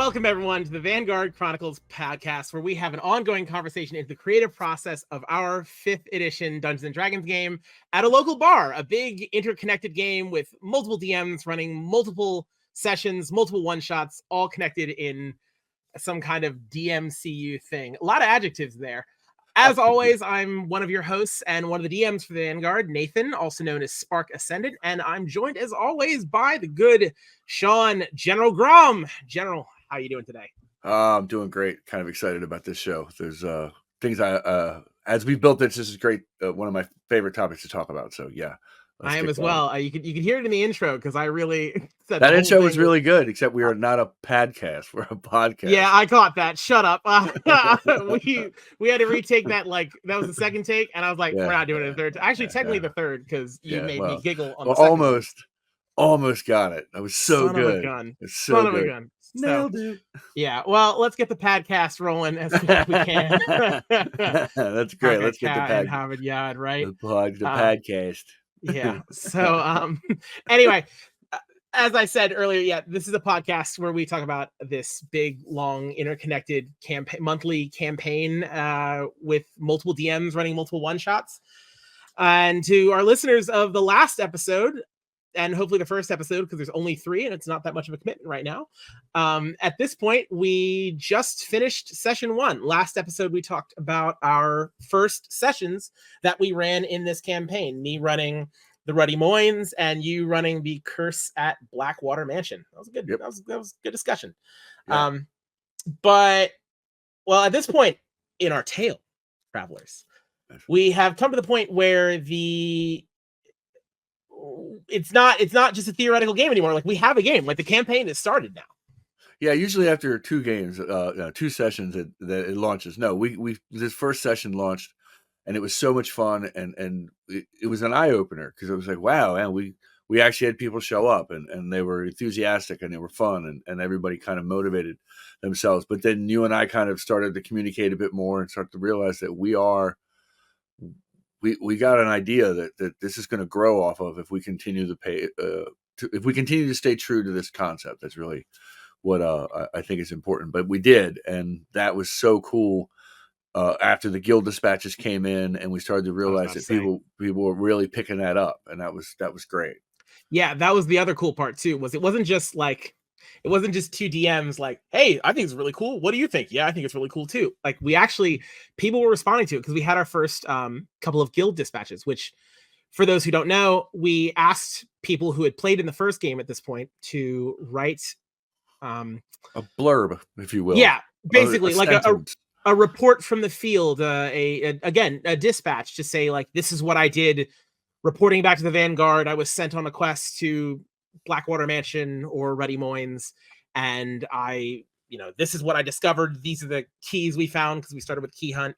Welcome, everyone, to the Vanguard Chronicles podcast, where we have an ongoing conversation into the creative process of our 5th edition Dungeons & Dragons game at a local bar, a big interconnected game with multiple DMs running multiple sessions, multiple one-shots, all connected in some kind of DMCU thing. A lot of adjectives there. As always, I'm one of your hosts and one of the DMs for the Vanguard, Nathan, also known as Spark Ascendant, and I'm joined, as always, by the good Sean, General Grom. General, how are you doing today? I'm doing great. Kind of excited about this show. There's things as we built this is great. One of my favorite topics to talk about. So yeah, I am as well. You can hear it in the intro because I really said that intro was really good. Except we are not a podcast; we're a podcast. Yeah, I caught that. Shut up. We had to retake that. Like that was the second take, and I was like, "We're not doing it a third." Actually, technically the third because you made me giggle on the second almost got it. That was so good. It's so good. Of a gun. Nailed it. Yeah. Well, let's get the podcast rolling as quick as we can. That's great. Let's get the pad. Harvard Yard, right? The podcast. Yeah. So, anyway, as I said earlier, this is a podcast where we talk about this big, long, interconnected monthly campaign with multiple DMs running multiple one-shots. And to our listeners of the last episode, and hopefully the first episode, because there's only 3 and it's not that much of a commitment right now. At this point, we just finished session 1. Last episode, we talked about our first sessions that we ran in this campaign. Me running the Ruddy Moines and you running the Curse at Blackwater Mansion. That was good. Yep. That was good discussion. Yeah. But at this point in our tale, travelers, we have come to the point where it's not just a theoretical game anymore. Like we have a game. Like the campaign has started now. Yeah, usually after 2 games, 2 sessions that it launches. No, we this first session launched, and it was so much fun, and it was an eye opener because it was like, wow, and we actually had people show up, and they were enthusiastic and they were fun, and everybody kind of motivated themselves. But then you and I kind of started to communicate a bit more and start to realize that we got an idea that this is going to grow off of if we continue to stay true to this concept. That's really what I think is important. But we did, and that was so cool. After the guild dispatches came in, and we started to realize that people were really picking that up, and that was great. Yeah, that was the other cool part too. It wasn't just 2 DMs like, hey, I think it's really cool. What do you think? Yeah, I think it's really cool too. Like people were responding to it because we had our first couple of guild dispatches, which for those who don't know, we asked people who had played in the first game at this point to write a blurb, if you will. Yeah, basically a report from the field, a dispatch to say like, this is what I did reporting back to the Vanguard. I was sent on a quest to Blackwater Mansion or Ruddy Moines, and this is what I discovered. These are the keys we found because we started with Key Hunt.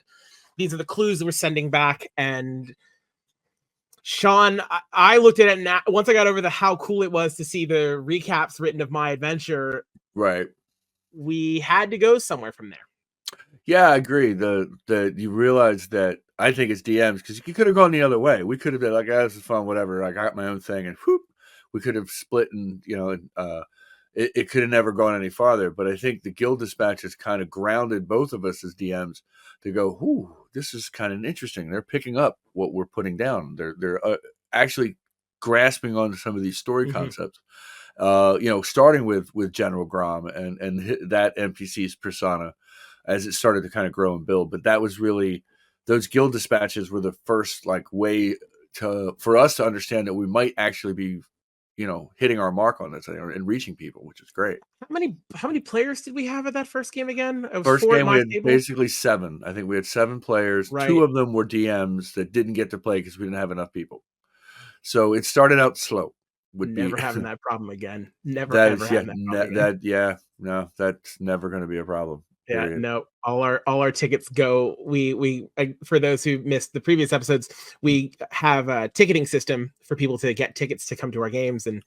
These are the clues that we're sending back. And Sean, I looked at it now. Once I got over how cool it was to see the recaps written of my adventure, right? We had to go somewhere from there. Yeah, I agree. You realize that I think it's DMs because you could have gone the other way. We could have been like, this is fun, whatever. I got my own thing, and whoop. We could have split and, it could have never gone any farther. But I think the guild dispatches kind of grounded both of us as DMs to go, ooh, this is kind of interesting. They're picking up what we're putting down. They're actually grasping onto some of these story concepts, starting with General Grom and that NPC's persona as it started to kind of grow and build. But that was really, those guild dispatches were the first way for us to understand that we might actually be hitting our mark on this and reaching people, which is great. How many players did we have at that first game again? First game we had basically 7. I think we had 7 players. Right. 2 of them were DMs that didn't get to play because we didn't have enough people. So it started out slow. Having that problem again. Never that's never going to be a problem. Yeah, period. No, all our tickets go. We for those who missed the previous episodes, we have a ticketing system for people to get tickets to come to our games, and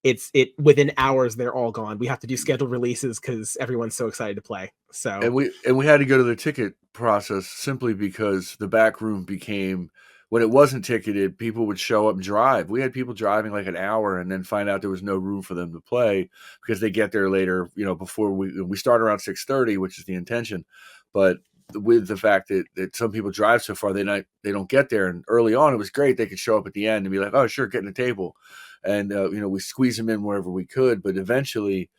it's within hours they're all gone. We have to do scheduled releases because everyone's so excited to play. So and we had to go to the ticket process simply because the back room became when it wasn't ticketed, people would show up and drive. We had people driving like an hour and then find out there was no room for them to play because they get there later, before we start around 6:30, which is the intention. But with the fact that some people drive so far, they don't get there. And early on, it was great. They could show up at the end and be like, oh, sure, get in a table. And, we squeeze them in wherever we could. But eventually,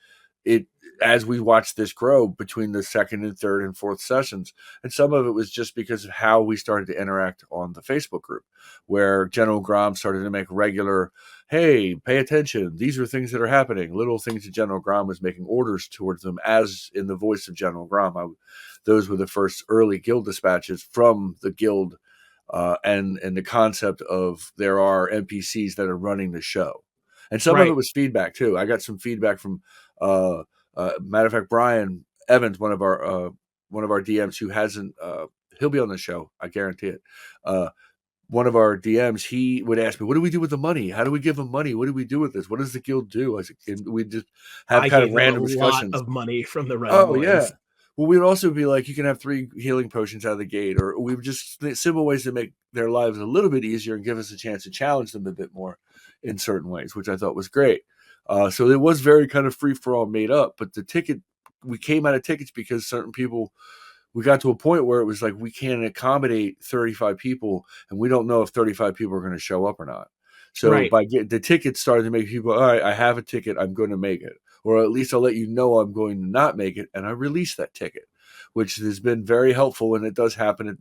as we watched this grow between the second and third and fourth sessions, and some of it was just because of how we started to interact on the Facebook group, where General Grom started to make regular, hey, pay attention, these are things that are happening, little things that General Grom was making orders towards them, as in the voice of General Grom. Those were the first early guild dispatches from the guild, and the concept of there are NPCs that are running the show. And some of it was feedback too. I got some feedback from matter of fact, Brian Evans, one of our DMs who hasn't, he'll be on the show, I guarantee it. One of our DMs, he would ask me, "What do we do with the money? How do we give them money? What do we do with this? What does the guild do?" We just have kind of random discussions. Lot of money from the Red Boys. Yeah. Well, we would also be like, you can have 3 healing potions out of the gate, or we would just simple ways to make their lives a little bit easier and give us a chance to challenge them a bit more in certain ways, which I thought was great. So it was very kind of free for all, made up. But we came out of tickets because certain people, we got to a point where it was like, we can't accommodate 35 people, and we don't know if 35 people are going to show up or not. So by getting the tickets, started to make people, all right, I have a ticket, I'm going to make it, or at least I'll let you know I'm going to not make it, and I release that ticket, which has been very helpful. And it does happen,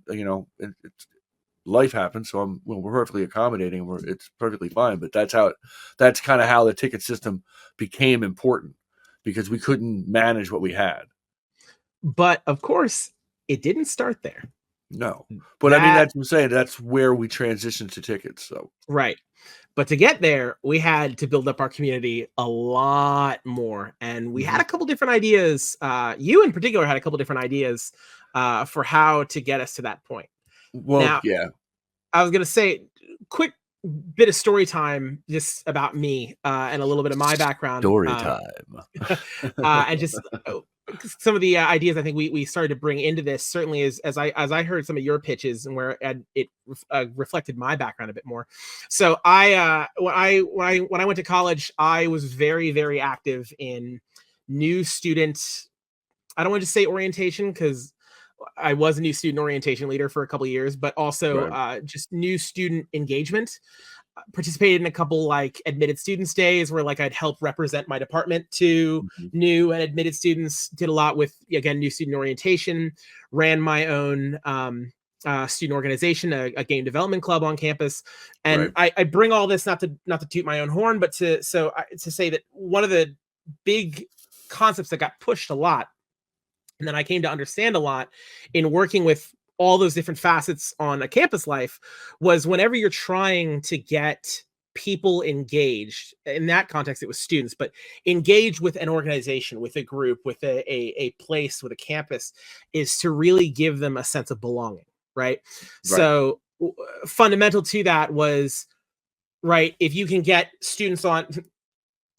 life happens, so we're perfectly accommodating. It's perfectly fine. But that's kind of how the ticket system became important, because we couldn't manage what we had. But of course, it didn't start there. No, but I mean, that's what I'm saying. That's where we transitioned to tickets. So but to get there, we had to build up our community a lot more, and we had a couple different ideas. You in particular had a couple different ideas for how to get us to that point. Well, now, I was going to say, quick bit of story time just about me and a little bit of my background. Story time. And just some of the ideas I think we started to bring into this, certainly as I heard some of your pitches and where it reflected my background a bit more. So when I went to college, I was very, very active in new student, I don't want to say orientation, because I was a new student orientation leader for a couple of years, but also just new student engagement. Participated in a couple like admitted students days where like I'd help represent my department to new and admitted students. Did a lot with, again, new student orientation. Ran my own student organization, a game development club on campus. And I bring all this not to toot my own horn, but to say that one of the big concepts that got pushed a lot, and then I came to understand a lot in working with all those different facets on a campus life, was whenever you're trying to get people engaged, in that context, it was students, but engaged with an organization, with a group, with a place, with a campus, is to really give them a sense of belonging. Right. So fundamental to that was, if you can get students on,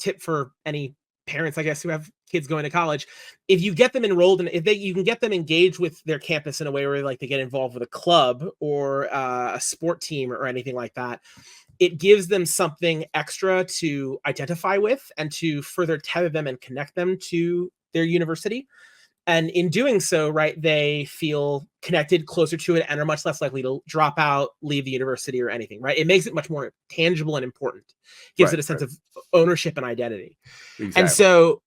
tip for any parents, I guess, who have kids going to college, if you get them enrolled and you can get them engaged with their campus in a way where like they get involved with a club or a sport team or anything like that, it gives them something extra to identify with and to further tether them and connect them to their university. And in doing so, they feel connected, closer to it, and are much less likely to drop out, leave the university or anything, It makes it much more tangible and important. Gives it a sense of ownership and identity. Exactly. And so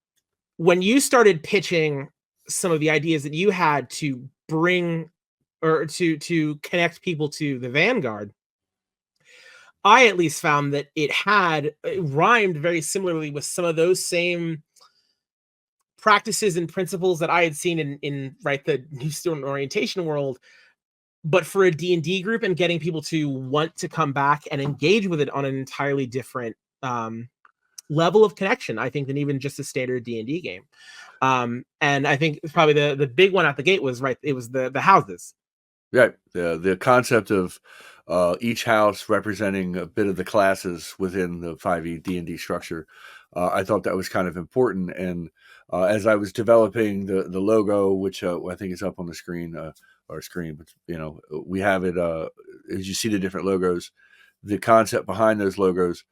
when you started pitching some of the ideas that you had to bring or to connect people to the Vanguard, I at least found that it rhymed very similarly with some of those same practices and principles that I had seen in the new student orientation world, but for a D&D group, and getting people to want to come back and engage with it on an entirely different level of connection, I think, than even just a standard D&D game. And I think probably the big one out the gate was it was the houses. Right. The concept of each house representing a bit of the classes within the 5e D&D structure. I thought that was kind of important. And as I was developing the logo, which I think is up on the screen, but we have it. as you see the different logos, the concept behind those logos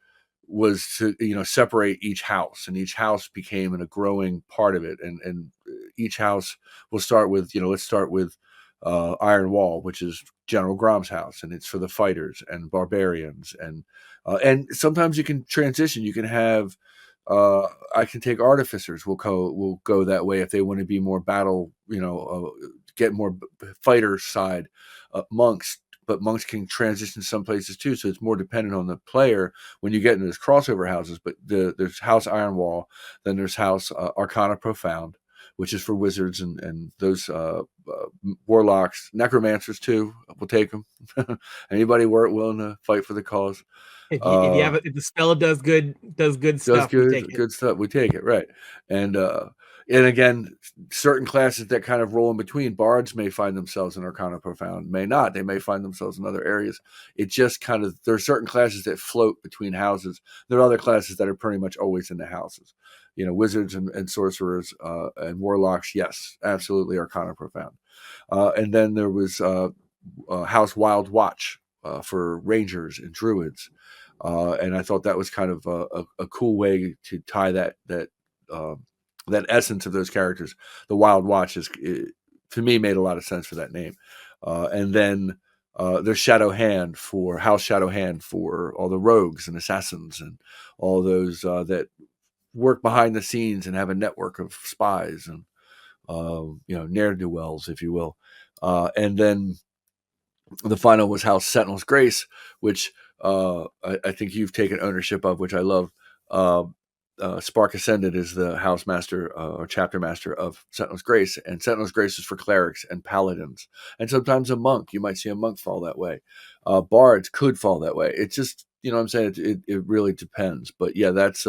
was to separate each house, and each house became a growing part of it, and each house will start with let's start with Iron Wall, which is General Grom's house, and it's for the fighters and barbarians, and sometimes you can transition. You can have I can take artificers. Will go that way if they want to be more battle, get more fighter side. Monks, but monks can transition some places too, so it's more dependent on the player when you get into those crossover houses. But there's House Iron Wall, then there's House Arcana Profound, which is for wizards and those warlocks, necromancers too. We'll take them. Anybody willing to fight for the cause. If the spell does good stuff, we take it. Good stuff, we take it, right? And again, certain classes that kind of roll in between. Bards may find themselves in Arcana Profound, may not. They may find themselves in other areas. It just kind of, there are certain classes that float between houses. There are other classes that are pretty much always in the houses. Wizards and sorcerers and warlocks, yes, absolutely Arcana Profound. And then there was House WildWatch for rangers and druids. And I thought that was kind of a cool way to tie that essence of those characters. The WildWatch to me made a lot of sense for that name. And then there's ShadowHand for House ShadowHand for all the rogues and assassins and all those that work behind the scenes and have a network of spies and ne'er-do-wells, if you will. And then the final was House Sentinel's Grace, which I think you've taken ownership of, which I love. Spark Ascended is the house master or chapter master of Sentinel's Grace, and Sentinel's Grace is for clerics and paladins, and sometimes a monk. You might see a monk fall that way. Bards could fall that way. It's just, what I'm saying, it really depends. But yeah, that's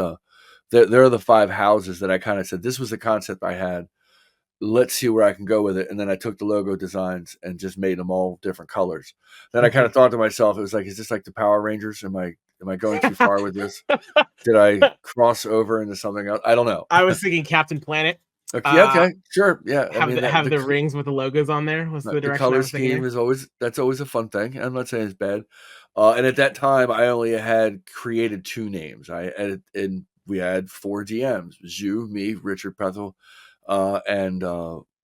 there are the 5 houses that I kind of said, this was the concept I had. Let's see where I can go with it. And then I took the logo designs and just made them all different colors. Then I kind of thought to myself, it was like, is this like the Power Rangers? Am I going too far with this? Did I cross over into something else? I don't know. I was thinking Captain Planet. Okay, sure, yeah. Have the rings with the logos on there. Was the direction color I was scheme is always a fun thing. I'm not saying it's bad. And at that time, I only had created 2 names. And we had 4 DMs: Zhu, me, Richard Pethel, and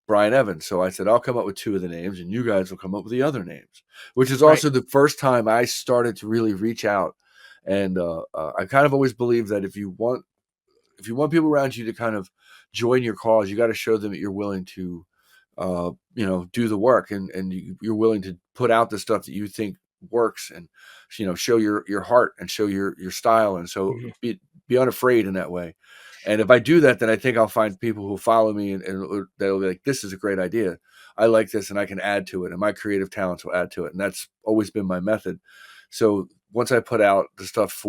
Brian Evans. So I said, I'll come up with 2 of the names, and you guys will come up with the other names. Which is also the first time I started to really reach out. And I kind of always believe that if you want people around you to kind of join your cause, you got to show them that you're willing to, do the work, and you're willing to put out the stuff that you think works, and show your heart and show your style, and so be unafraid in that way. And if I do that, then I think I'll find people who follow me and they'll be like, this is a great idea. I like this, and I can add to it, and my creative talents will add to it. And that's always been my method. So once I put out the stuff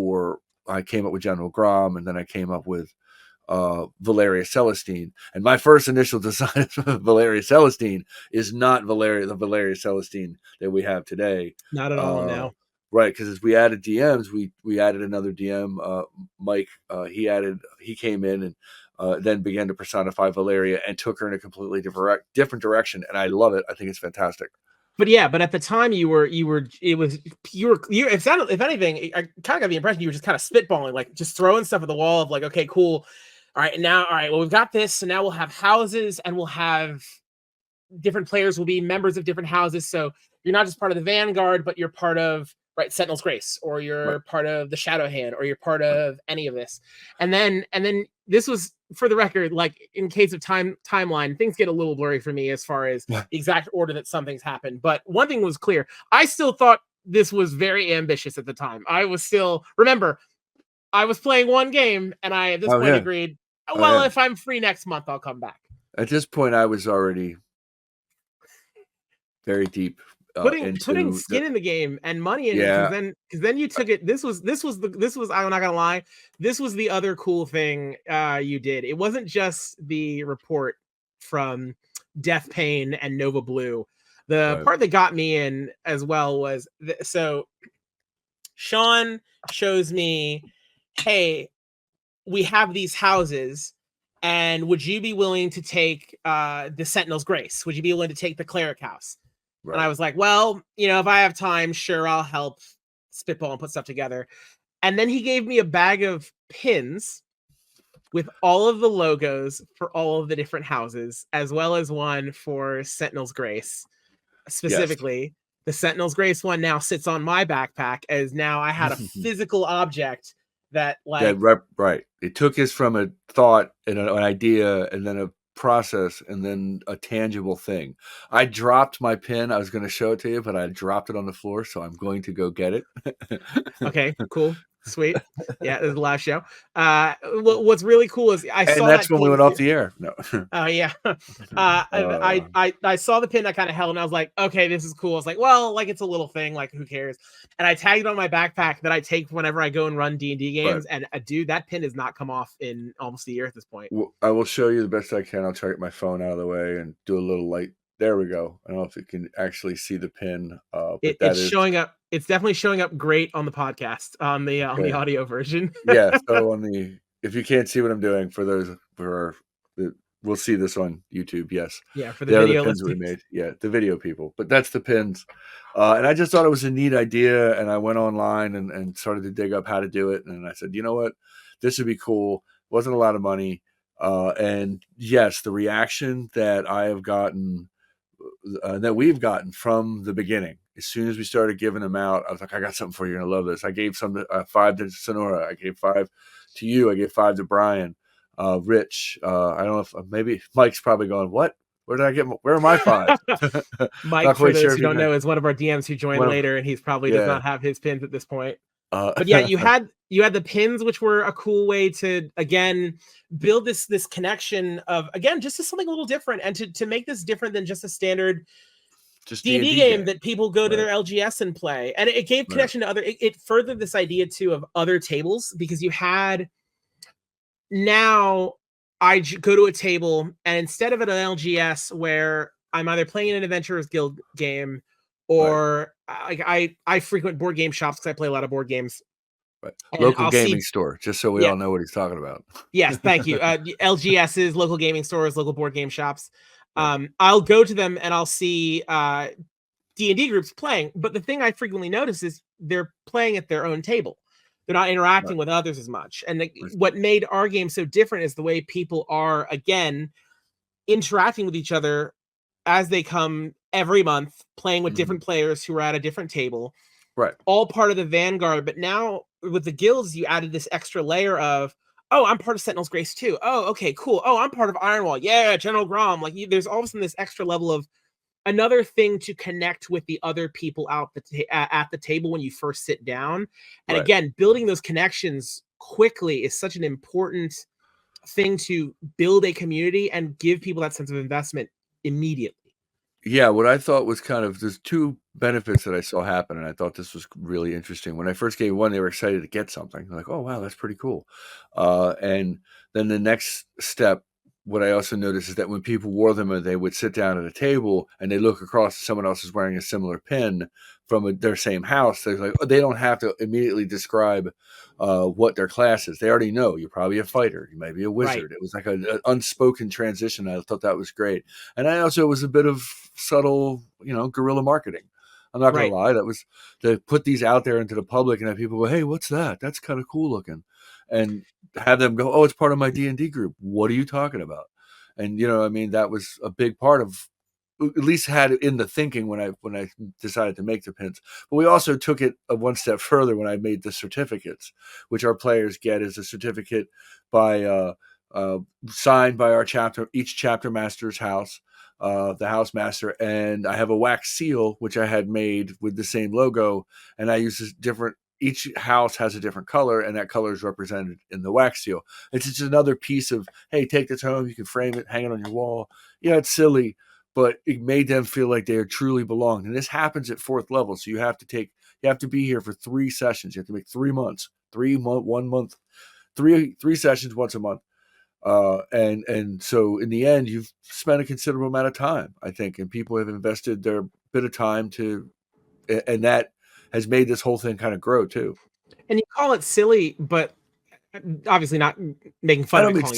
I came up with General Grom, and then I came up with Valeria Celestine. And my first initial design of Valeria Celestine is not the Valeria Celestine that we have today. Not at all, no. Right, because as we added DMs, we added another DM, Mike. He came in and then began to personify Valeria and took her in a completely different direction, and I love it. I think it's fantastic. But at the time if anything, I kind of got the impression you were just kind of spitballing, like just throwing stuff at the wall of like, okay, cool. All right, well, we've got this. So now we'll have houses, and we'll have different players will be members of different houses. So you're not just part of the Vanguard, but you're part of Sentinel's Grace, or you're part of the ShadowHand, or you're part of any of this. And then this was, for the record, like in case of timeline, things get a little blurry for me as far as the exact order that some things happened. But one thing was clear. I still thought this was very ambitious at the time. I was playing one game, and I at this point agreed, if I'm free next month, I'll come back. At this point, I was already very deep. Putting skin in the game and money in it, because then you took it. This was I'm not gonna lie, this was the other cool thing you did. It wasn't just the report from Death Pain and Nova Blue. The part that got me in as well was so Sean shows me, hey, we have these houses, and would you be willing to take the Sentinel's Grace? Would you be willing to take the Cleric House? And I was like, well, if I have time, sure, I'll help spitball and put stuff together. And then he gave me a bag of pins with all of the logos for all of the different houses, as well as one for Sentinel's Grace. Specifically, yes. The Sentinel's Grace one now sits on my backpack, as now I had a physical object that, like... Right. It took us from a thought and an idea, and then a process, and then a tangible thing. I dropped my pin. I was going to show it to you, but I dropped it on the floor, so I'm going to go get it. Okay, cool. Sweet. Yeah, this is the last show. What's really cool is I saw that's when we went off the air. No. Oh yeah. I saw the pin I kind of held, and I was like, okay, this is cool. I was like, well, like, it's a little thing, like, who cares? And I tagged it on my backpack that I take whenever I go and run D&D games. Right. And dude, that pin has not come off in almost a year at this point. Well, I will show you the best I can. I'll try to get my phone out of the way and do a little light. There we go. I don't know if you can actually see the pin. But it's showing up. It's definitely showing up great on the podcast, on the audio version. Yeah. So if you can't see what I'm doing, we'll see this on YouTube. Yes. Yeah. For the video, the pins we made. Yeah, the video people. But that's the pins. And I just thought it was a neat idea, and I went online and started to dig up how to do it. And I said, you know what, this would be cool. Wasn't a lot of money. And yes, the reaction that I have gotten. That we've gotten from the beginning. As soon as we started giving them out, I was like, I got something for you. You're going to love this. I gave 5 to Sonora. I gave 5 to you. I gave 5 to Brian. Rich. I don't know if maybe Mike's probably going, what? Where are my 5? Mike, for those who don't know, is one of our DMs who joined later, and he's probably does not have his pins at this point. But yeah, you had the pins, which were a cool way to, again, build this connection of, again, just something a little different, and to make this different than just a standard D&D game that people go to their LGS and play. And it gave connection to other, it furthered this idea too of other tables, because you had, now I go to a table, and instead of at an LGS where I'm either playing an Adventurers Guild game, or I frequent board game shops because I play a lot of board games. Right. Local gaming store, just so we all know what he's talking about. Yes, thank you. LGSs, local gaming stores, local board game shops. I'll go to them and I'll see D&D groups playing. But the thing I frequently notice is they're playing at their own table. They're not interacting with others as much. And what made our game so different is the way people are, again, interacting with each other as they come every month, playing with different players who are at a different table. Right. All part of the Vanguard. But now with the guilds, you added this extra layer of, oh, I'm part of Sentinel's Grace too. Oh, okay, cool. Oh, I'm part of Ironwall. Yeah, General Grom. Like, there's all of a sudden this extra level of another thing to connect with the other people out at the table when you first sit down. And again, building those connections quickly is such an important thing to build a community and give people that sense of investment immediately. Yeah, what I thought was there's 2 benefits that I saw happen, and I thought this was really interesting. When I first gave one, they were excited to get something. They're like, oh, wow, that's pretty cool. And then the next step, what I also noticed is that when people wore them, and they would sit down at a table and they look across, someone else is wearing a similar pin from their same house. They're like, oh, they don't have to immediately describe what their class is. They already know. You're probably a fighter. You might be a wizard. It was like an unspoken transition. I thought that was great. And I also, it was a bit of subtle, guerrilla marketing. I'm not going to lie. That was to put these out there into the public and have people go, hey, what's that? That's kind of cool looking. And have them go, oh, it's part of my D&D group. What are you talking about? And, that was a big part of, at least had it in the thinking when I decided to make the pins. But we also took it one step further when I made the certificates, which our players get as a certificate by signed by each chapter master's house, the house master, and I have a wax seal which I had made with the same logo, and I use each house has a different color, and that color is represented in the wax seal. It's just another piece of, hey, take this home, you can frame it, hang it on your wall. Yeah, it's silly, but it made them feel like they truly belonged. And this happens at 4th level, so you have to be here for 3 sessions. You have to make 3 months, 1 month, 3 sessions once a month. And so in the end, you've spent a considerable amount of time, I think, and people have invested their bit of time and that has made this whole thing kind of grow too. And you call it silly, but obviously not making fun of it. I don't mean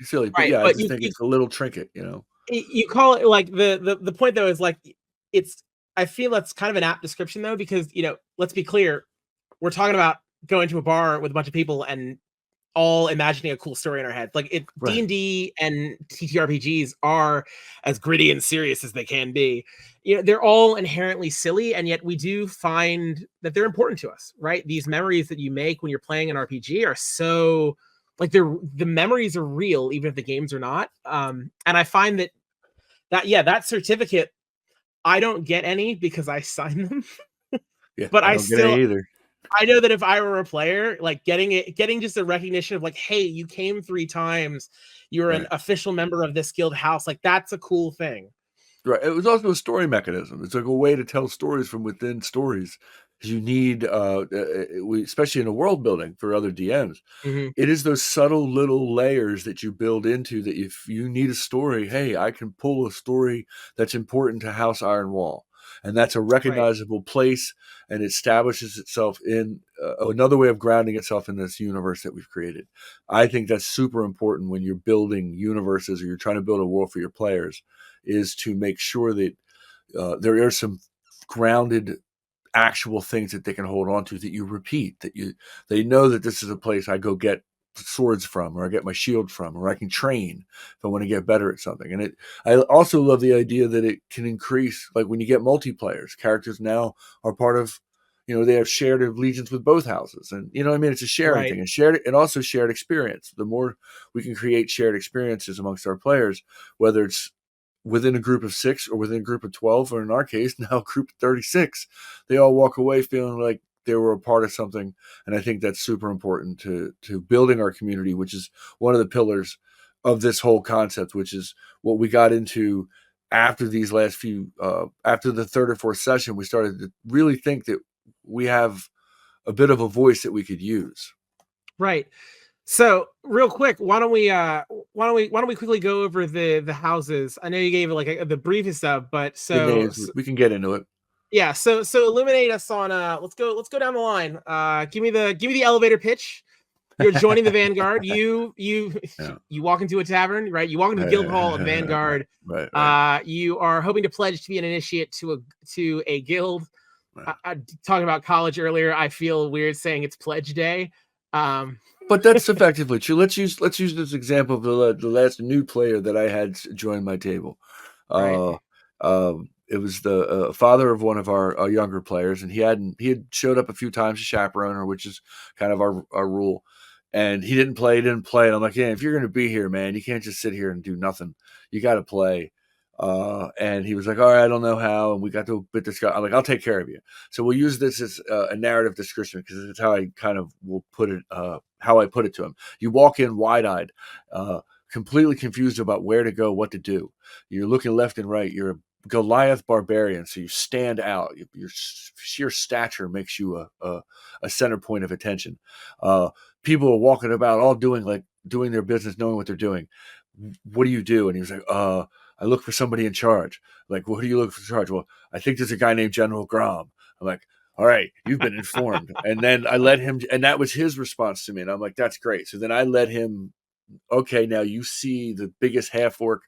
silly, but yeah, I just think it's a little trinket, You call it, like, the point though is, like, it's I feel that's kind of an apt description though, because let's be clear, we're talking about going to a bar with a bunch of people and all imagining a cool story in our head. Like Right. D&D and TTRPGs are as gritty and serious as they can be. They're all inherently silly, and yet we do find that they're important to us, right? These memories that you make when you're playing an RPG are so like the memories are real, even if the games are not. And I find that certificate, I don't get any because I sign them. Yeah, But I don't get any either. I know that if I were a player, like getting just a recognition of like, hey, you came 3 times, you're an Right. official member of this guild house, like that's a cool thing. Right. It was also a story mechanism. It's like a way to tell stories from within stories. 'Cause you need, especially in a world building for other DMs, Mhm. it is those subtle little layers that you build into that. If you need a story, hey, I can pull a story that's important to House Ironwall, and that's a Right. recognizable place, and it establishes itself in another way of grounding itself in this universe that we've created. I think that's super important when you're building universes or you're trying to build a world for your players, is to make sure that there are some grounded actual things that they can hold on to, that you repeat, that they know that this is a place I go get swords from, or I get my shield from, or I can train if I want to get better at something. And I also love the idea that it can increase, like when you get multiplayers, characters now are part of, they have shared allegiance with both houses, and what I mean, it's a sharing Right. thing, and also shared experience. The more we can create shared experiences amongst our players, whether it's within a group of 6 or within a group of 12, or in our case now a group of 36, they all walk away feeling like they were a part of something. And I think that's super important to building our community, which is one of the pillars of this whole concept, which is what we got into after these last few after the third or fourth session. We started to really think that we have a bit of a voice that we could use. Right. So real quick, why don't we quickly go over the houses? I know you gave like the briefest of, but The names, we can get into it. yeah, so illuminate us on let's go down the line. Give me the elevator pitch. You're joining the Vanguard. Yeah. You walk into a tavern, right? You walk into the guild hall of Vanguard. Right. You are hoping to pledge to be an initiate to a guild. Right. Talking about college earlier, I feel weird saying it's pledge day. But that's effectively true. Let's use this example of the last new player that I had join my table. Right. It was the father of one of our younger players, and he had showed up a few times to chaperone her, which is kind of our rule. And he didn't play. And I'm like, yeah, if you're going to be here, man, you can't just sit here and do nothing. You got to play. And he was like, all right, I don't know how. And we got to a bit discuss. I'm like, I'll take care of you. So we'll use this as a narrative description, because it's how I kind of will put it, how I put it to him. You walk in wide-eyed, completely confused about where to go, what to do. You're looking left and right. You're a Goliath barbarian, so you stand out. Your sheer stature makes you a center point of attention. People are walking about, all doing their business, knowing what they're doing. What do you do? And he was like, I look for somebody in charge. Like, what do you look for in charge? Well, I think there's a guy named General Grom. I'm like, all right, you've been informed. And then I let him, and that was his response to me. And I'm like, that's great. So then I let him, okay, now you see the biggest half orc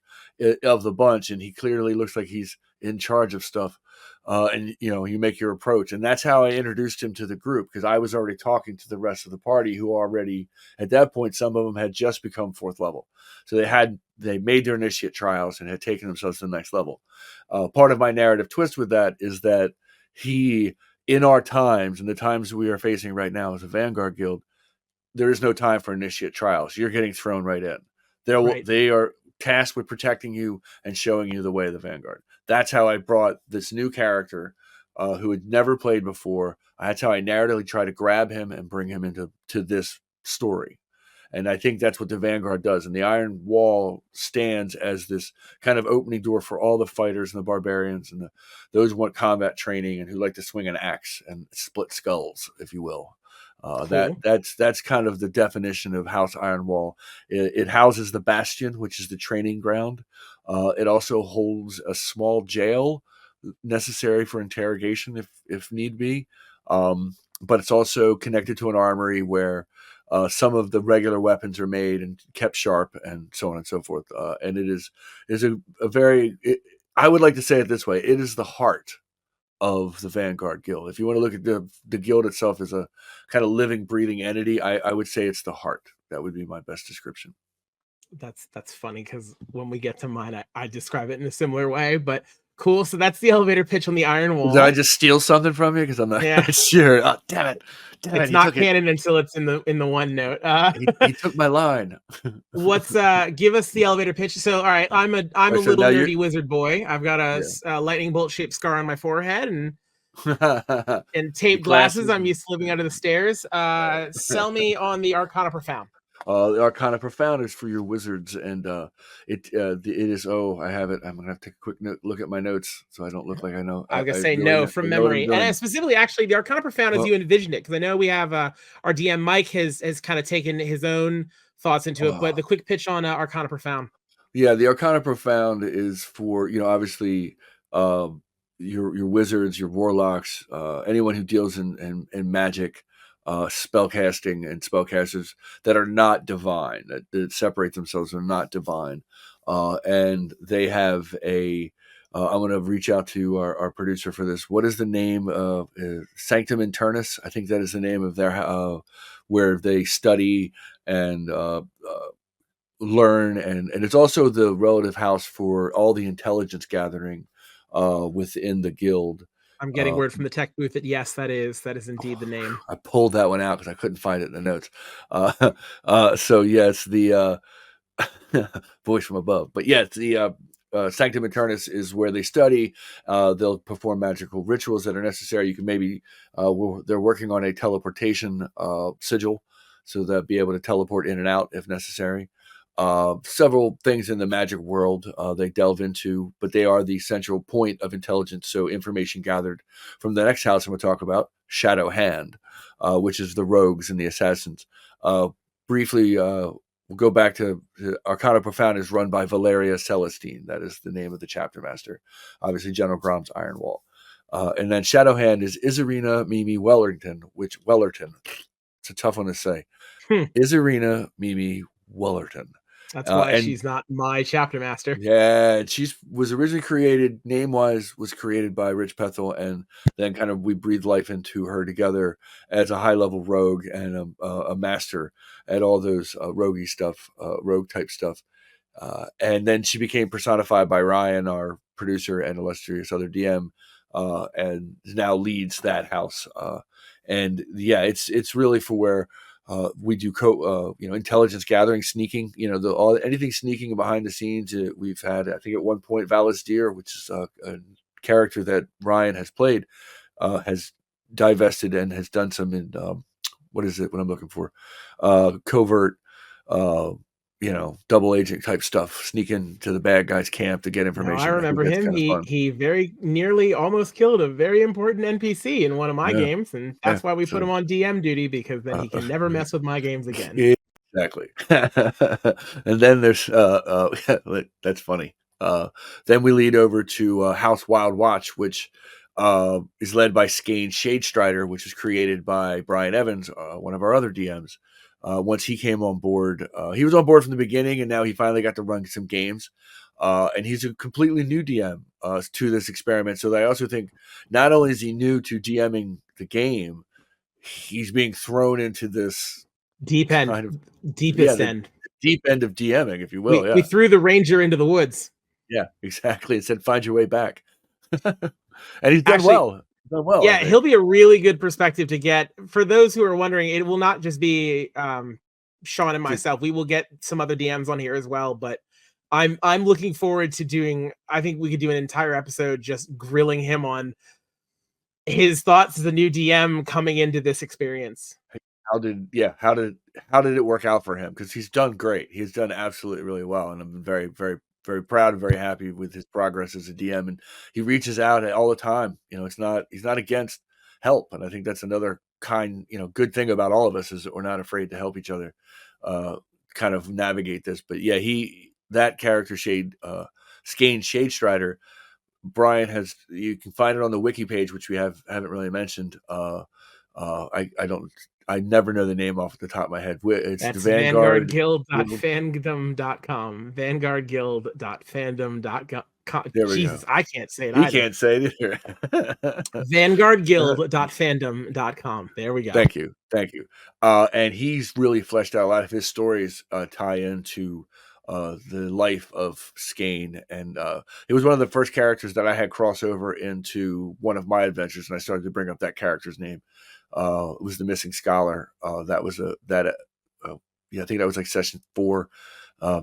of the bunch, and he clearly looks like he's in charge of stuff. And you make your approach, and that's how I introduced him to the group, because I was already talking to the rest of the party, who already at that point, some of them had just become 4th level, so they made their initiate trials and had taken themselves to the next level. Part of my narrative twist with that is that he, in our times, and the times we are facing right now as a Vanguard guild, there is no time for initiate trials. You're getting thrown right in. Right. They are tasked with protecting you and showing you the way of the Vanguard. That's how I brought this new character who had never played before. That's how I narratively try to grab him and bring him into this story. And I think that's what the Vanguard does. And the Iron Wall stands as this kind of opening door for all the fighters and the barbarians and those who want combat training and who like to swing an axe and split skulls, if you will. Cool. That's kind of the definition of House Ironwall. It houses the Bastion, which is the training ground. It also holds a small jail necessary for interrogation if need be. But it's also connected to an armory where some of the regular weapons are made and kept sharp, and so on and so forth. And it is a very, I would like to say it this way: it is the heart of the Vanguard Guild. If you want to look at the guild itself as a kind of living, breathing entity, I would say it's the heart. That would be my best description. That's funny because when we get to mine, I describe it in a similar way, but cool. So that's the elevator pitch on the Iron Wall. Did I just steal something from you? Because I'm not sure. Oh, damn it. It's not canon until it's in the OneNote. He took my line. What's give us the elevator pitch? So all right, I'm a little nerdy wizard boy. I've got a lightning bolt shaped scar on my forehead and taped glasses. I'm used to living under the stairs. Sell me on the Arcana Profound. The Arcana Profound is for your wizards, and it is. Oh, I have it. I'm gonna have to take a quick look at my notes so I don't look like I know. I was gonna say no from memory, and specifically, actually, the Arcana Profound as you envisioned it, because I know we have our DM Mike has kind of taken his own thoughts into it. But the quick pitch on Arcana Profound. Yeah, the Arcana Profound is for obviously your wizards, your warlocks, anyone who deals in magic. Spellcasting and spellcasters that are not divine, that separate themselves, are not divine, and they have a. I'm going to reach out to our producer for this. What is the name of Sanctum Internus? I think that is the name of their where they study and learn, and it's also the relative house for all the intelligence gathering within the guild. I'm getting word from the tech booth that yes, that is indeed the name. I pulled that one out because I couldn't find it in the notes. So yes, the voice from above. But yes, the Sanctum Internus is where they study. They'll perform magical rituals that are necessary. You can maybe they're working on a teleportation sigil, so they'll be able to teleport in and out if necessary. Several things in the magic world they delve into, but they are the central point of intelligence. So information gathered from the next house I'm going to talk about, ShadowHand, which is the rogues and the assassins. Briefly, we'll go back to Arcana Profound is run by Valeria Celestine. That is the name of the chapter master. Obviously, General Grom's Iron Wall. And then ShadowHand is Isarina Mimi Wellerton, it's a tough one to say. Isarina Mimi Wellerton. That's why she's not my chapter master. Yeah, she was originally created, name-wise, was created by Rich Pethel, and then kind of we breathed life into her together as a high-level rogue and a master at all those rogue-y stuff, rogue-type stuff. And then she became personified by Ryan, our producer and illustrious other DM, and now leads that house. And yeah, it's really for where we do intelligence gathering, sneaking, anything sneaking behind the scenes. We've had, I think at one point, Valasdir, which is a character that Ryan has played, has divested and has done some in, what is it, what I'm looking for? Covert, double agent type stuff, sneak into the bad guy's camp to get information. I remember him. He very nearly almost killed a very important NPC in one of my games, and that's why we put him on DM duty, because then he can never mess with my games again. Exactly. And then there's that's funny. Then we lead over to House WildWatch, which is led by Skane Shadestrider, which is created by Brian Evans, one of our other DMs. Once he came on board, he was on board from the beginning, and now he finally got to run some games. And he's a completely new DM to this experiment. So I also think not only is he new to DMing the game, he's being thrown into this deep end, kind of, deepest end, deep end of DMing, if you will. We threw the ranger into the woods. Yeah, exactly. It said, "Find your way back," and he's done well. Yeah, he'll be a really good perspective to get. For those who are wondering, it will not just be Sean and myself. We will get some other DMs on here as well. But I'm looking forward to doing. I think we could do an entire episode just grilling him on his thoughts as a new DM coming into this experience. How did it work out for him? Because he's done great. He's done absolutely really well, and I'm very, very, very proud and very happy with his progress as a DM. And he reaches out all the time. He's not against help, and I think that's another good thing about all of us, is that we're not afraid to help each other kind of navigate this. But yeah, that character Skane Shadestrider, Brian you can find it on the wiki page, which we haven't really mentioned. I never know the name off the top of my head. It's That's Vanguard Guild.fandom.com. VanguardGuild.fandom.com. There we go. Jesus, I can't say it He either. can't say it either. VanguardGuild.fandom.com. There we go. Thank you. And he's really fleshed out a lot of his stories tie into the life of Skane, and it was one of the first characters that I had crossover into one of my adventures, and I started to bring up that character's name. It was the Missing Scholar. That was I think that was like session 4.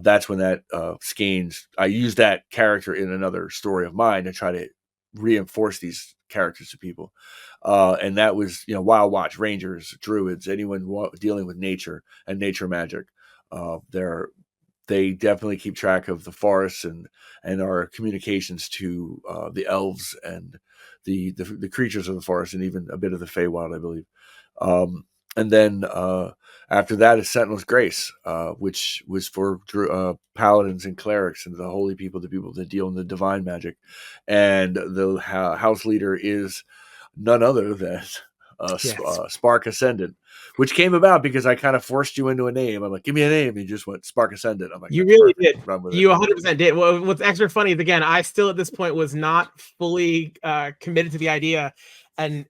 That's when that Skane's. I used that character in another story of mine to try to reinforce these characters to people. And that was, WildWatch, Rangers, Druids, anyone dealing with nature and nature magic. They definitely keep track of the forests and our communications to the elves and the creatures of the forest, and even a bit of the Feywild, I believe. And then after that is Sentinel's Grace, which was for paladins and clerics and the holy people, the people that deal in the divine magic. And the house leader is none other than Spark Ascendant, which came about because I kind of forced you into a name. I'm like, give me a name. And you just went Spark Ascendant. I'm like, you really did. You 100% did. Well, what's extra funny is, again, I still at this point was not fully committed to the idea. And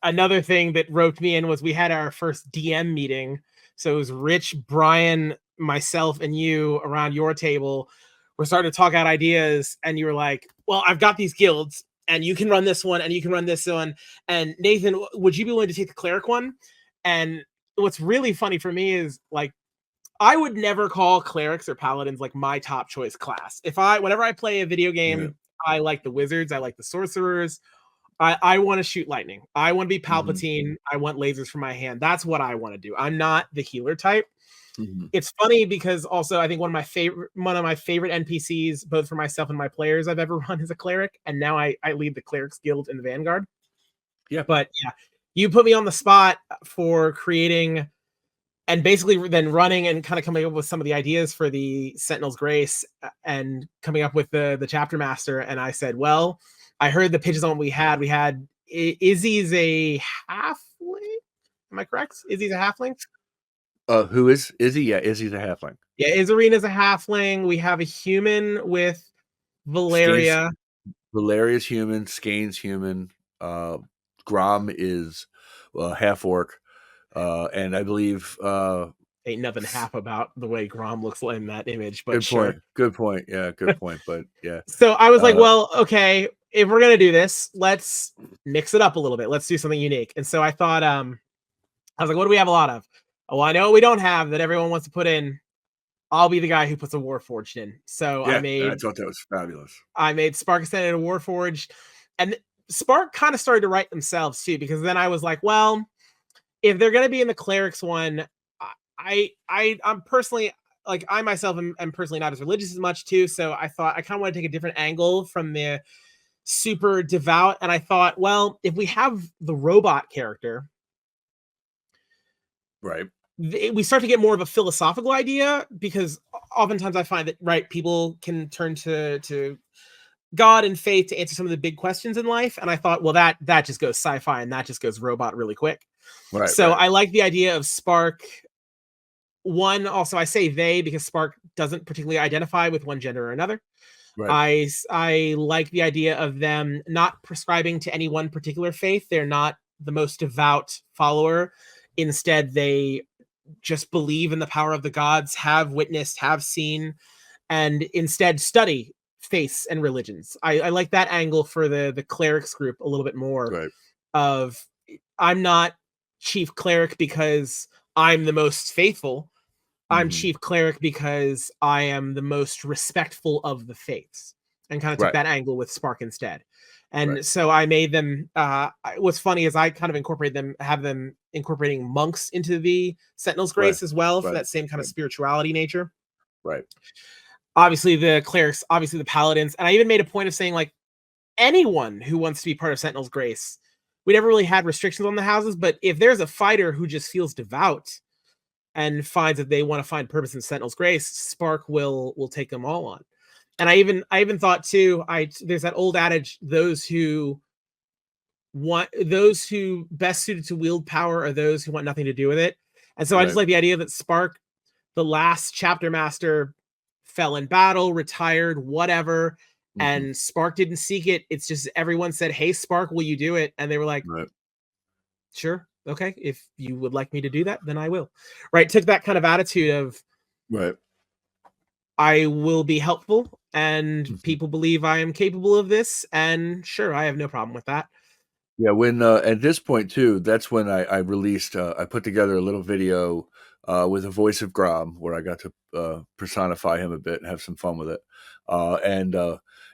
another thing that roped me in was we had our first DM meeting. So it was Rich, Brian, myself, and you around your table. We're starting to talk out ideas, and you were like, well, I've got these guilds, and you can run this one, and you can run this one. And Nathan, would you be willing to take the cleric one? And what's really funny for me is, like, I would never call clerics or paladins like my top choice class. Whenever I play a video game, I like the wizards, I like the sorcerers. I want to shoot lightning. I want to be Palpatine. I want lasers from my hand. That's what I want to do. I'm not the healer type. It's funny because also I think one of my favorite NPCs, both for myself and my players I've ever run, is a cleric, and now I lead the clerics guild in the Vanguard. But you put me on the spot for creating and basically then running and kind of coming up with some of the ideas for the Sentinel's Grace and coming up with the chapter master. And I said, well, I heard the pitches on what we had. We had Izzy's a halfling. Am I correct? Izzy's a halfling. Who is Izzy? Yeah, Izzy's a halfling. Yeah, Izarina's a halfling. We have a human with Valeria. Valeria's human. Skane's human. Grom is half orc. And I believe ain't nothing half about the way Grom looks in that image. But good point. Yeah, good point. But yeah. So I was like, well, okay, if we're gonna do this, let's mix it up a little bit. Let's do something unique. And so I thought, I was like, what do we have a lot of? Oh, I know what we don't have that everyone wants to put in. I'll be the guy who puts a Warforged in. So I thought that was fabulous. I made Spark Ascendant and a Warforged, and Spark kind of started to write themselves too, because then I was like, well, if they're gonna be in the clerics one, I'm personally, like, I myself am personally not as religious as much too. So I thought I kind of want to take a different angle from the super devout, and I thought, well, if we have the robot character, right, we start to get more of a philosophical idea, because oftentimes I find that, right, people can turn to God and faith to answer some of the big questions in life. And I thought, well, that just goes sci-fi and that just goes robot really quick. Right. So I like the idea of Spark. One, also, I say they because Spark doesn't particularly identify with one gender or another. Right. I like the idea of them not prescribing to any one particular faith. They're not the most devout follower. Instead, they just believe in the power of the gods, have witnessed, have seen, and instead study faiths and religions. I like that angle for the clerics group a little bit more. Right. Of, I'm not chief cleric because I'm the most faithful. I'm chief cleric because I am the most respectful of the faiths, and kind of took that angle with Spark instead. And so I made them, what's funny is I kind of have them incorporating monks into the Sentinel's Grace as well, for that same kind of spirituality nature. Right. Obviously the clerics, obviously the paladins. And I even made a point of saying, like, anyone who wants to be part of Sentinel's Grace, we never really had restrictions on the houses, but if there's a fighter who just feels devout and finds that they want to find purpose in Sentinel's Grace, Spark will take them all on. And I even thought too, there's that old adage, those who best suited to wield power are those who want nothing to do with it. And so I just like the idea that Spark, the last chapter master, fell in battle, retired, whatever, Mhm. and Spark didn't seek it. It's just everyone said, "Hey, Spark, will you do it?" And they were like, Right. "Sure, okay. If you would like me to do that, then I will." Right? Took that kind of attitude of Right. I will be helpful, and Mhm. people believe I am capable of this, and sure, I have no problem with that. Yeah, when at this point too, that's when I released. I put together a little video with the voice of Grom, where I got to personify him a bit and have some fun with it. And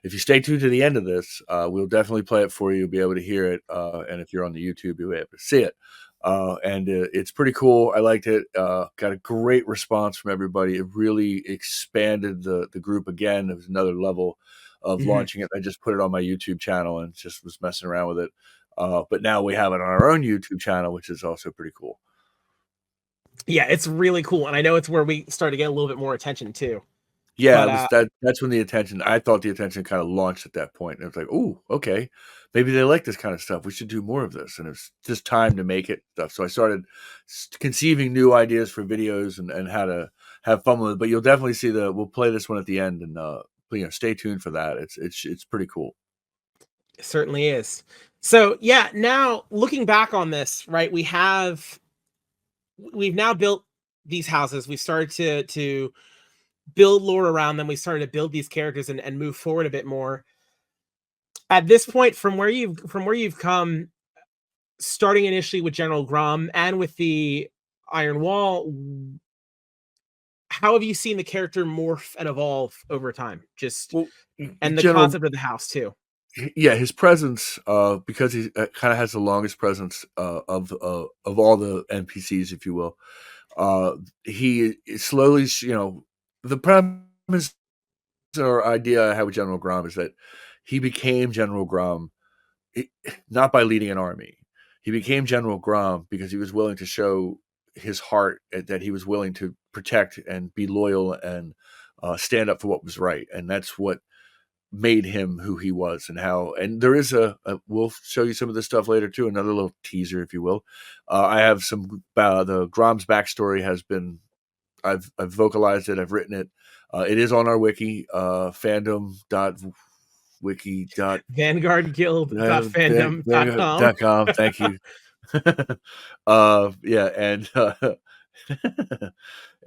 if you stay tuned to the end of this, we'll definitely play it for you. You'll be able to hear it, and if you're on the YouTube, you'll be able to see it. And it's pretty cool. I liked it. Got a great response from everybody. It really expanded the group again. It was another level of Mhm. launching it. I just put it on my YouTube channel and just was messing around with it. But now we have it on our own YouTube channel, which is also pretty cool. Yeah, it's really cool, and I know it's where we start to get a little bit more attention too. Yeah, But, it was that's when the attention I thought the attention kind of launched at that point. And it was like, "Oh, okay. Maybe they like this kind of stuff. We should do more of this." And it's just time to make it stuff. So I started conceiving new ideas for videos and how to have fun with it. But you'll definitely see we'll play this one at the end and stay tuned for that. It's pretty cool. it certainly is. So, yeah, now looking back on this, right, we've now built these houses. We've started to build lore around them. We started to build these characters and move forward a bit more. At this point, from where you've come, starting initially with General Grom and with the Iron Wall, how have you seen the character morph and evolve over time? Just Well, and the General concept of the house too. Yeah, his presence, because he kind of has the longest presence of all the NPCs, if you will. He slowly, the premise or idea I have with General Grom is that he became General Grom it, not by leading an army. He became General Grom because he was willing to show his heart that he was willing to protect and be loyal and stand up for what was right, and that's what made him who he was and how. And there is we'll show you some of this stuff later too, another little teaser, if you will. I have some the Grom's backstory has been I've vocalized it, I've written it. It is on our wiki, fandom dot wiki dot Vanguardguild.fandom.com. com. Thank you.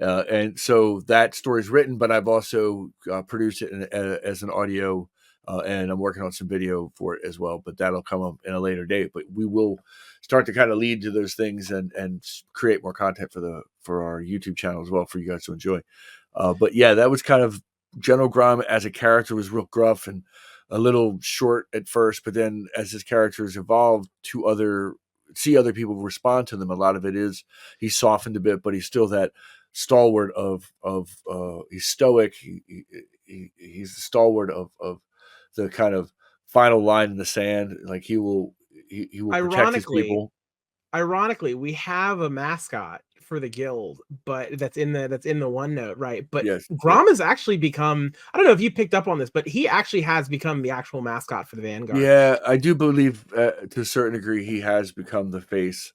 Yeah, and so that story is written, but I've also produced it as an audio, and I'm working on some video for it as well. But that'll come up in a later date. But we will start to kind of lead to those things and create more content for our YouTube channel as well for you guys to enjoy. But yeah, that was kind of General Grom as a character was real gruff and a little short at first, but then as his characters evolved to see other people respond to them, a lot of it is he's softened a bit, but he's still that stalwart of he's stoic. He's the stalwart of the kind of final line in the sand. Like he will protect his Ironically, people. we have a mascot for the guild, but that's in the OneNote, right? But Yes, yeah. Grom has actually become, I don't know if you picked up on this, but he actually has become the actual mascot for the Vanguard. Yeah, I do believe to a certain degree he has become the face,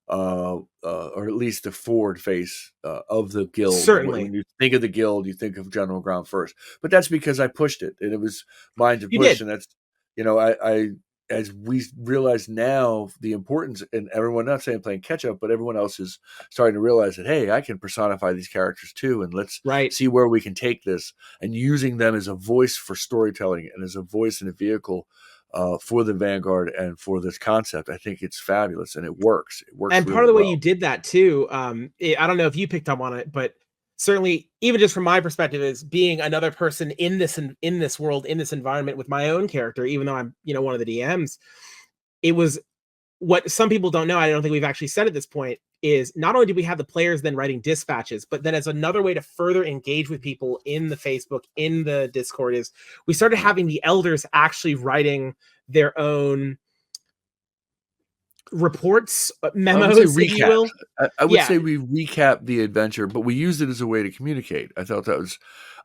or at least the forward face of the guild. When Certainly. you think of the guild, you think of General Grom first, but that's because I pushed it and it was mine to You push, did. and that's I as we realize now the importance, and everyone, not saying playing catch up, but everyone else is starting to realize that, hey, I can personify these characters too, and let's Right. see where we can take this, and using them as a voice for storytelling and as a voice and a vehicle for the Vanguard and for this concept. I think it's fabulous and it works. It works And part really of the way you well. did that too, I don't know if you picked up on it, but certainly, even just from my perspective, is being another person in this world, in this environment with my own character, even though I'm one of the DMs. It was what some people don't know. I don't think we've actually said at this point is not only did we have the players then writing dispatches, but then as another way to further engage with people in the Facebook, in the Discord, is we started having the elders actually writing their own reports, I would say memos, if you recap. will. I would Yeah, say we recap the adventure, but we use it as a way to communicate.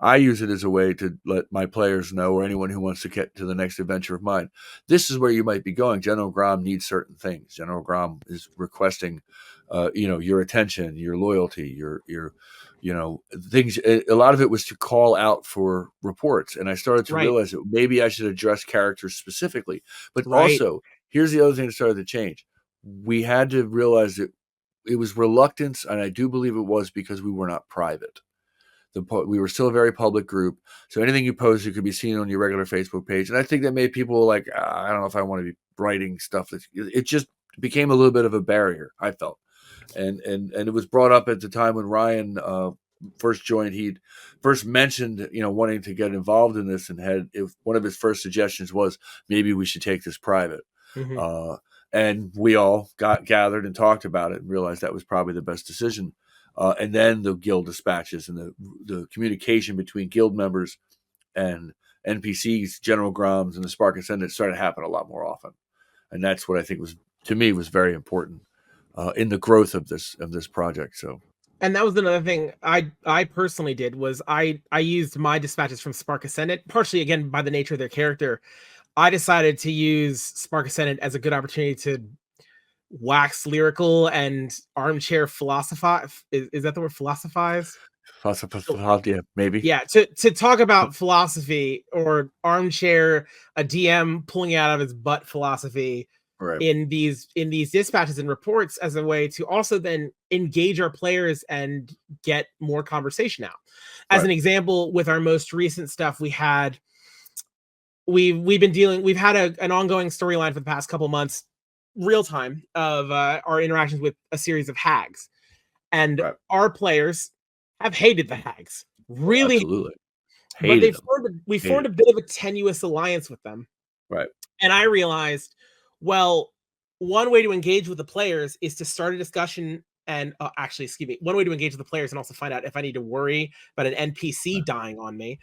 I use it as a way to let my players know, or anyone who wants to get to the next adventure of mine, this is where you might be going. General Grom needs certain things. General Grom is requesting, your attention, your loyalty, you know, things. A lot of it was to call out for reports, and I started to Right. realize that maybe I should address characters specifically. But Right. also, here's the other thing that started to change. We had to realize that it was reluctance, and I do believe it was because we were not private. We were still a very public group, so anything you posted could be seen on your regular Facebook page. And I think that made people like, I don't know if I want to be writing stuff. It just became a little bit of a barrier, I felt. And it was brought up at the time when Ryan first joined. He'd first mentioned, you know, wanting to get involved in this, and one of his first suggestions was maybe we should take this private. Mm-hmm. And we all got gathered and talked about it and realized that was probably the best decision. And then the guild dispatches and the communication between guild members and NPCs, General Groms, and the Spark Ascendant started to happen a lot more often. And that's what I think was very important in the growth of this project. So, and that was another thing I personally did was I used my dispatches from Spark Ascendant, partially again by the nature of their character. I decided to use Spark Ascendant as a good opportunity to wax lyrical and armchair philosophize. Is that the word, philosophize? yeah, maybe. Yeah, to talk about philosophy, or armchair a DM pulling out of his butt philosophy Right. in these dispatches and reports, as a way to also then engage our players and get more conversation out. As an example, with our most recent stuff, we've had an ongoing storyline for the past couple months, real time, of our interactions with a series of hags, and our players have hated the hags, really. Absolutely. But Hated we formed a bit of a tenuous alliance with them. Right. And I realized, well, one way to engage with the players is to start a discussion, and actually, excuse me, one way to engage with the players and also find out if I need to worry about an NPC dying on me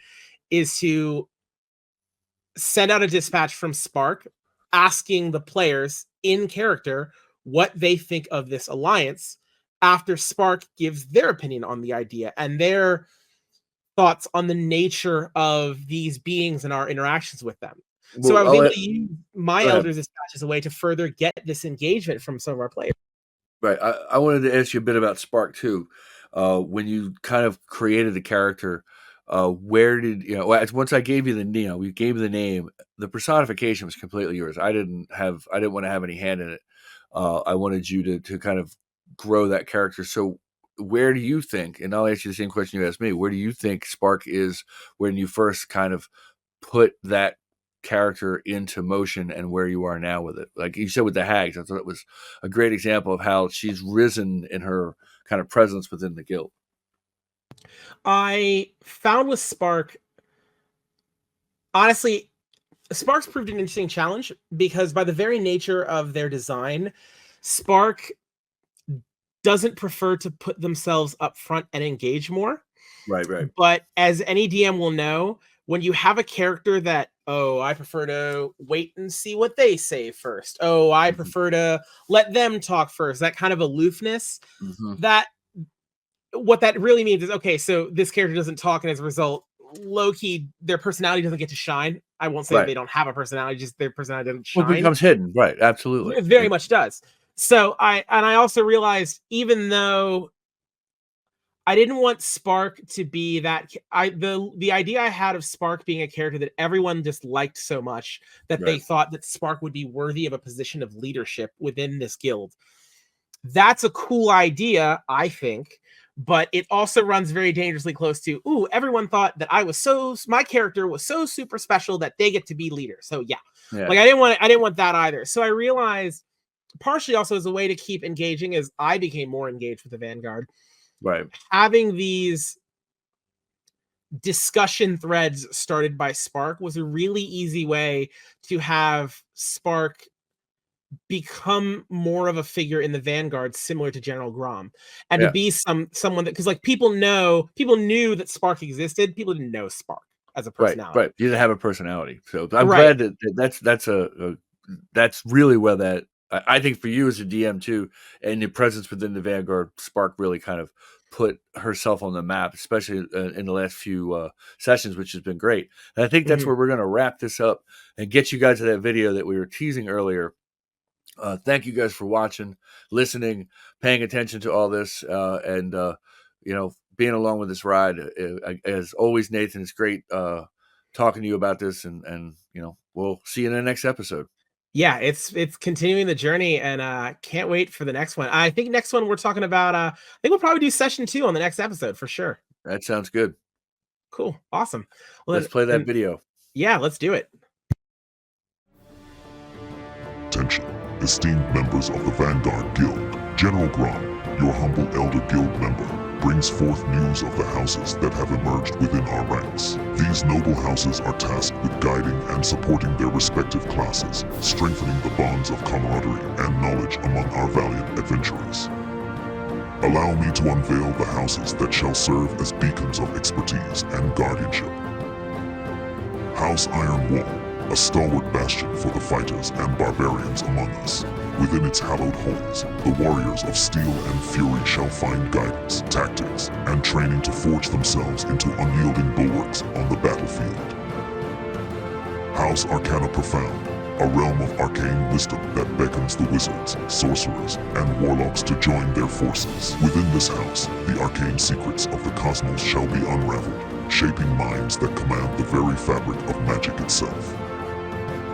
is to send out a dispatch from Spark asking the players in character what they think of this alliance, after Spark gives their opinion on the idea and their thoughts on the nature of these beings and our interactions with them. So I was able to use my Elders dispatch as a way to further get this engagement from some of our players. Right. I wanted to ask you a bit about Spark too. When you kind of created the character, where did once I gave you we gave you the name, the personification was completely yours. I didn't want to have any hand in it. I wanted you to kind of grow that character. So where do you think, and I'll ask you the same question you asked me, where do you think Spark is when you first kind of put that character into motion, and where you are now with it? Like you said with the hags, I thought it was a great example of how she's risen in her kind of presence within the guild. I found with Spark, honestly, Spark's proved an interesting challenge, because by the very nature of their design, Spark doesn't prefer to put themselves up front and engage more. Right. But as any DM will know, when you have a character that, oh, I prefer to wait and see what they say first. Oh, I prefer to let them talk first. That kind of aloofness, that what that really means is, okay, so this character doesn't talk, and as a result, low-key, their personality doesn't get to shine. I won't say that they don't have a personality, just their personality doesn't shine. Well, it becomes hidden. Right. Absolutely. It very much does. So I also realized, even though I didn't want Spark to be that, the idea I had of Spark being a character that everyone just liked so much that they thought that Spark would be worthy of a position of leadership within this guild. That's a cool idea, I think, but it also runs very dangerously close to, ooh, everyone thought that my character was so super special that they get to be leader. So yeah. Like I didn't want that either. So I realized, partially also as a way to keep engaging, as I became more engaged with the Vanguard, having these discussion threads started by Spark was a really easy way to have Spark become more of a figure in the Vanguard, similar to General Grom, and to be someone that, because like people knew that Spark existed, people didn't know Spark as a personality. Right. You didn't have a personality, so I'm glad that that's really where that, I think for you as a DM too, and your presence within the Vanguard, Spark really kind of put herself on the map, especially in the last few sessions, which has been great. And I think that's where we're going to wrap this up and get you guys to that video that we were teasing earlier. Thank you guys for watching, listening, paying attention to all this, and being along with this ride. As always, Nathan, it's great talking to you about this, and we'll see you in the next episode. Yeah, it's continuing the journey, and can't wait for the next one. I think next one we're talking about, I think we'll probably do session 2 on the next episode for sure. That sounds good. Cool. Awesome. Well, let's play that video. Yeah, let's do it. Attention, esteemed members of the Vanguard Guild. General Grom, your humble Elder Guild member, brings forth news of the houses that have emerged within our ranks. These noble houses are tasked with guiding and supporting their respective classes, strengthening the bonds of camaraderie and knowledge among our valiant adventurers. Allow me to unveil the houses that shall serve as beacons of expertise and guardianship. House Iron Wall, a stalwart bastion for the fighters and barbarians among us. Within its hallowed halls, the warriors of steel and fury shall find guidance, tactics, and training to forge themselves into unyielding bulwarks on the battlefield. House Arcana Profoud, a realm of arcane wisdom that beckons the wizards, sorcerers, and warlocks to join their forces. Within this house, the arcane secrets of the cosmos shall be unraveled, shaping minds that command the very fabric of magic itself.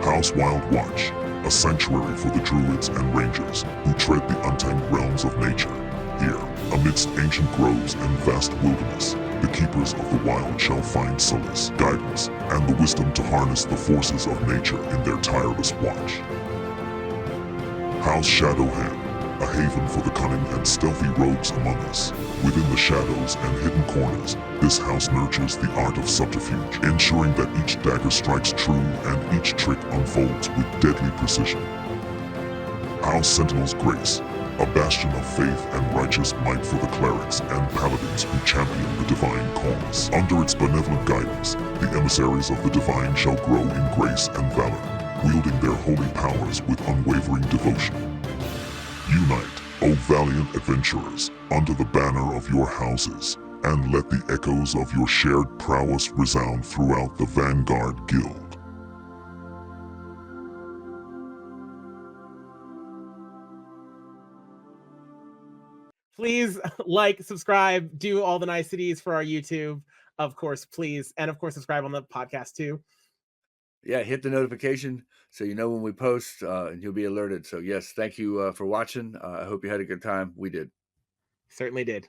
House WildWatch, a sanctuary for the druids and rangers who tread the untamed realms of nature. Here, amidst ancient groves and vast wilderness, the keepers of the wild shall find solace, guidance, and the wisdom to harness the forces of nature in their tireless watch. House ShadowHand, a haven for the cunning and stealthy rogues among us. Within the shadows and hidden corners, this house nurtures the art of subterfuge, ensuring that each dagger strikes true and each trick unfolds with deadly precision. House Sentinel's Grace, a bastion of faith and righteous might for the clerics and paladins who champion the divine cause. Under its benevolent guidance, the emissaries of the divine shall grow in grace and valor, wielding their holy powers with unwavering devotion. Unite, O valiant adventurers, under the banner of your houses, and let the echoes of your shared prowess resound throughout the Vanguard Guild. Please like, subscribe, do all the niceties for our YouTube, of course, please. And of course, subscribe on the podcast too. Yeah, hit the notification so you know when we post and you'll be alerted. So yes, thank you for watching. I hope you had a good time. We did. Certainly did.